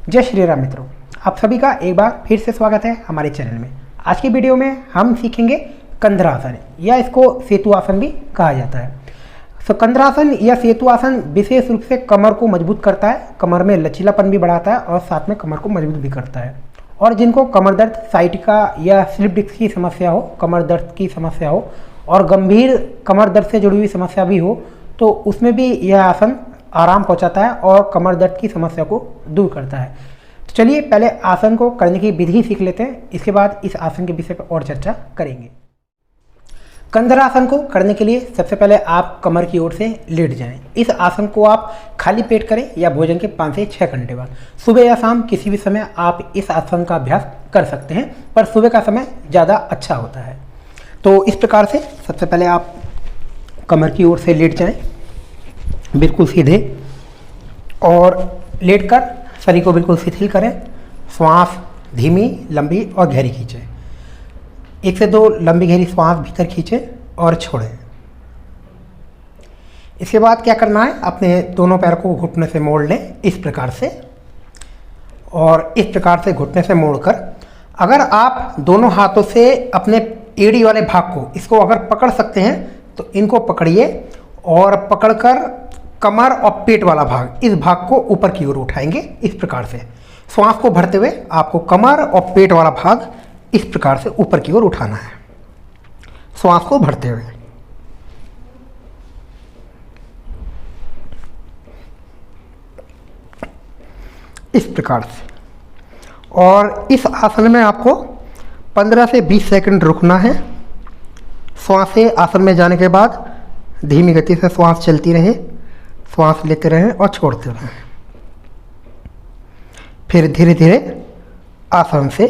जय श्री राम मित्रों, आप सभी का एक बार फिर से स्वागत है हमारे चैनल में। आज की वीडियो में हम सीखेंगे कंधरासन या इसको सेतु आसन भी कहा जाता है। तो कंधरासन या सेतु आसन विशेष रूप से कमर को मजबूत करता है, कमर में लचीलापन भी बढ़ाता है और साथ में कमर को मजबूत भी करता है। और जिनको कमर दर्द, साइटिका या स्लिप डिस्क की समस्या हो, कमर दर्द की समस्या हो और गंभीर कमर दर्द से जुड़ी हुई समस्या भी हो, तो उसमें भी यह आसन आराम पहुंचाता है और कमर दर्द की समस्या को दूर करता है। तो चलिए पहले आसन को करने की विधि सीख लेते हैं, इसके बाद इस आसन के विषय पर और चर्चा करेंगे। कंधरासन को करने के लिए सबसे पहले आप कमर की ओर से लेट जाएं। इस आसन को आप खाली पेट करें या भोजन के 5 से 6 घंटे बाद, सुबह या शाम किसी भी समय आप इस आसन का अभ्यास कर सकते हैं, पर सुबह का समय ज़्यादा अच्छा होता है। तो इस प्रकार से सबसे पहले आप कमर की ओर से लेट जाएं, बिल्कुल सीधे, और लेटकर शरीर को बिल्कुल शिथिल करें। श्वास धीमी, लंबी और गहरी खींचें। 1 से 2 लंबी गहरी श्वास भीतर खींचें और छोड़ें। इसके बाद क्या करना है, अपने दोनों पैर को घुटने से मोड़ लें इस प्रकार से, और इस प्रकार से घुटने से मोड़कर अगर आप दोनों हाथों से अपने एड़ी वाले भाग को, इसको अगर पकड़ सकते हैं तो इनको पकड़िए और पकड़कर कमर और पेट वाला भाग, इस भाग को ऊपर की ओर उठाएंगे इस प्रकार से। श्वास को भरते हुए आपको कमर और पेट वाला भाग इस प्रकार से ऊपर की ओर उठाना है, श्वास को भरते हुए। इस प्रकार से। और इस आसन में आपको 15 से 20 सेकंड रुकना है। श्वास से आसन में जाने के बाद धीमी गति से श्वास चलती रहे, श्वास लेते रहें और छोड़ते रहें। फिर धीरे धीरे आसन से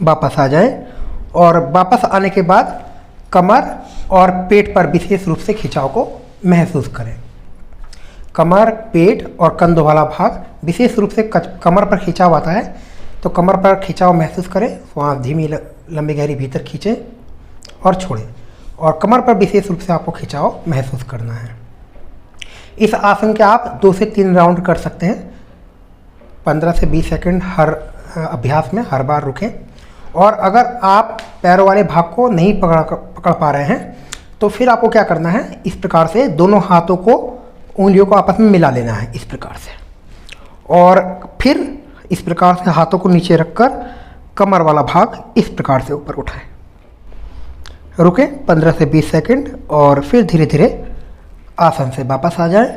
वापस आ जाएं और वापस आने के बाद कमर और पेट पर विशेष रूप से खिंचाव को महसूस करें। कमर, पेट और कंधों वाला भाग विशेष रूप से कमर पर खिंचाव आता है, तो कमर पर खिंचाव महसूस करें। श्वास धीमी, लंबी, गहरी भीतर खींचें और छोड़ें, और कमर पर विशेष रूप से आपको खिंचाव महसूस करना है। इस आसन के आप 2 से 3 राउंड कर सकते हैं। 15 से 20 सेकंड हर अभ्यास में हर बार रुकें। और अगर आप पैरों वाले भाग को नहीं पकड़ पा रहे हैं तो फिर आपको क्या करना है, इस प्रकार से दोनों हाथों को, उंगलियों को आपस में मिला लेना है इस प्रकार से, और फिर इस प्रकार से हाथों को नीचे रखकर कमर वाला भाग इस प्रकार से ऊपर उठाएं। रुकें 15 से 20 सेकंड और फिर धीरे धीरे आसन से वापस आ जाएं।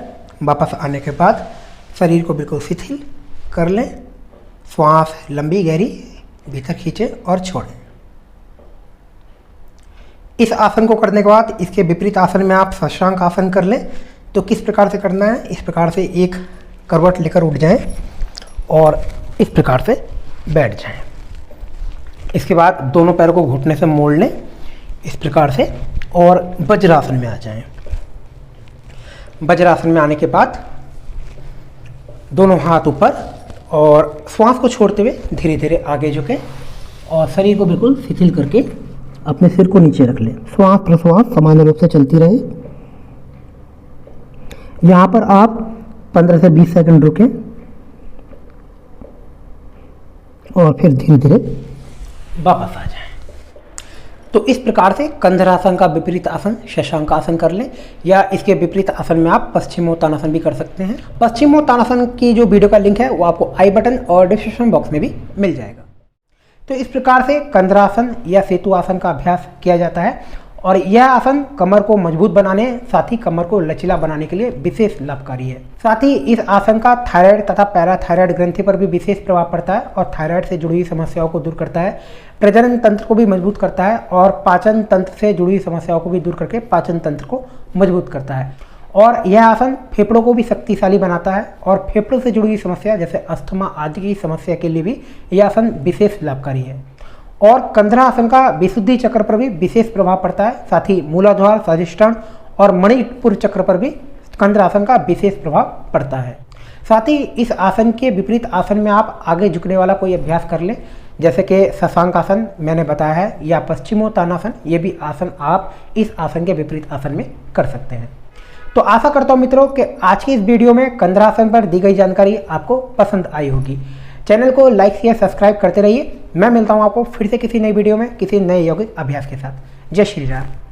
वापस आने के बाद शरीर को बिल्कुल शिथिल कर लें। श्वास लंबी गहरी भीतर खींचें और छोड़ें। इस आसन को करने के बाद इसके विपरीत आसन में आप शशांक आसन कर लें। तो किस प्रकार से करना है, इस प्रकार से एक करवट लेकर उठ जाएं और इस प्रकार से बैठ जाएं। इसके बाद दोनों पैरों को घुटने से मोड़ लें इस प्रकार से और वज्रासन में आ जाएं। वज्रासन में आने के बाद दोनों हाथ ऊपर और श्वास को छोड़ते हुए धीरे धीरे आगे झुकें और शरीर को बिल्कुल शिथिल करके अपने सिर को नीचे रख लें। श्वास प्रश्वास सामान्य रूप से चलती रहे। यहाँ पर आप 15 से 20 सेकंड रुकें और फिर धीरे धीरे वापस आ जाएं। तो इस प्रकार से कंधरासन का विपरीत आसन शशांक आसन कर लें, या इसके विपरीत आसन में आप पश्चिमोत्तानासन भी कर सकते हैं। पश्चिमोत्तानासन की जो वीडियो का लिंक है वो आपको आई बटन और डिस्क्रिप्शन बॉक्स में भी मिल जाएगा। तो इस प्रकार से कंधरासन या सेतु आसन का अभ्यास किया जाता है, और यह आसन कमर को मजबूत बनाने, साथ ही कमर को लचीला बनाने के लिए विशेष लाभकारी है। साथ ही इस आसन का थायराइड तथा पैराथायराइड ग्रंथि पर भी विशेष प्रभाव पड़ता है और थायराइड से जुड़ी हुई समस्याओं को दूर करता है, प्रजनन तंत्र को भी मजबूत करता है और पाचन तंत्र से जुड़ी हुई समस्याओं को भी दूर करके पाचन तंत्र को मजबूत करता है। और यह आसन फेफड़ों को भी शक्तिशाली बनाता है और फेफड़ों से जुड़ी हुई समस्या जैसे अस्थमा आदि की समस्या के लिए भी यह आसन विशेष लाभकारी है। और कंधरासन का विशुद्धि चक्र पर भी विशेष प्रभाव पड़ता है। साथ ही मूलाधार, स्वादिष्टान और मणिपुर चक्र पर भी कंधरासन का विशेष प्रभाव पड़ता है। साथ ही इस आसन के विपरीत आसन में आप आगे झुकने वाला कोई अभ्यास कर लें, जैसे कि शशांक आसन मैंने बताया है, या पश्चिमोत्तानासन, ये भी आसन आप इस आसन के विपरीत आसन में कर सकते हैं। तो आशा करता हूँ मित्रों कि आज की इस वीडियो में कंधरासन पर दी गई जानकारी आपको पसंद आई होगी। चैनल को लाइक शेयर सब्सक्राइब करते रहिए। मैं मिलता हूँ आपको फिर से किसी नई वीडियो में किसी नए यौगिक अभ्यास के साथ। जय श्री राम।